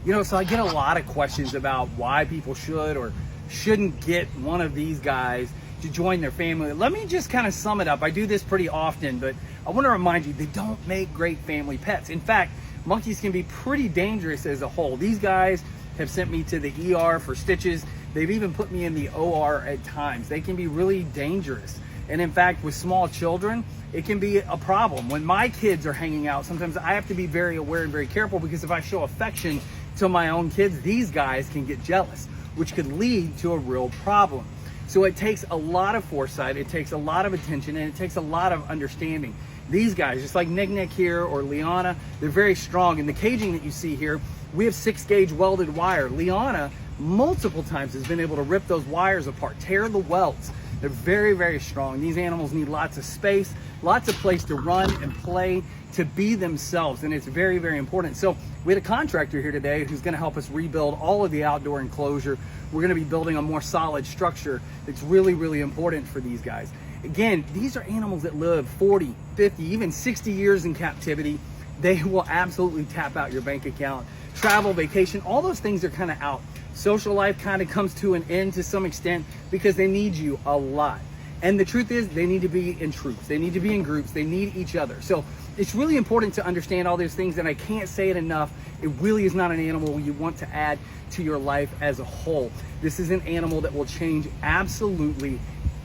So I get a lot of questions about why people should or shouldn't get one of these guys to join their family. Let me just kind of sum it up. I do this pretty often, but I want to remind you, they don't make great family pets. In fact, monkeys can be pretty dangerous as a whole. These guys have sent me to the ER for stitches. They've even put me in the OR at times. They can be really dangerous. And in fact, with small children, it can be a problem. When my kids are hanging out, sometimes I have to be very aware and very careful, because if I show affection to my own kids, these guys can get jealous, which could lead to a real problem. So it takes a lot of foresight, it takes a lot of attention, and it takes a lot of understanding. These guys, just like Nick here or Liana, they're very strong. In the caging that you see here, we have 6-gauge welded wire. Liana, multiple times, has been able to rip those wires apart, tear the welds. They're very, very strong. These animals need lots of space, lots of place to run and play, to be themselves, and it's very, very important. So we had a contractor here today who's gonna help us rebuild all of the outdoor enclosure. We're gonna be building a more solid structure that's really, really important for these guys. Again, these are animals that live 40, 50, even 60 years in captivity. They will absolutely tap out your bank account. Travel, vacation, all those things are kind of out. Social life kind of comes to an end to some extent because they need you a lot. And the truth is, they need to be in troops. They need to be in groups. They need each other. So it's really important to understand all those things, and I can't say it enough. It really is not an animal you want to add to your life as a whole. This is an animal that will change absolutely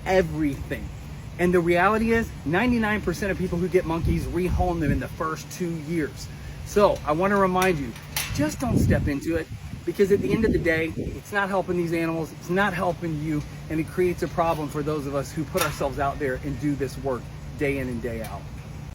everything. And the reality is, 99% of people who get monkeys rehome them in the first 2 years. So I want to remind you, just don't step into it, because at the end of the day, it's not helping these animals, it's not helping you, and it creates a problem for those of us who put ourselves out there and do this work day in and day out.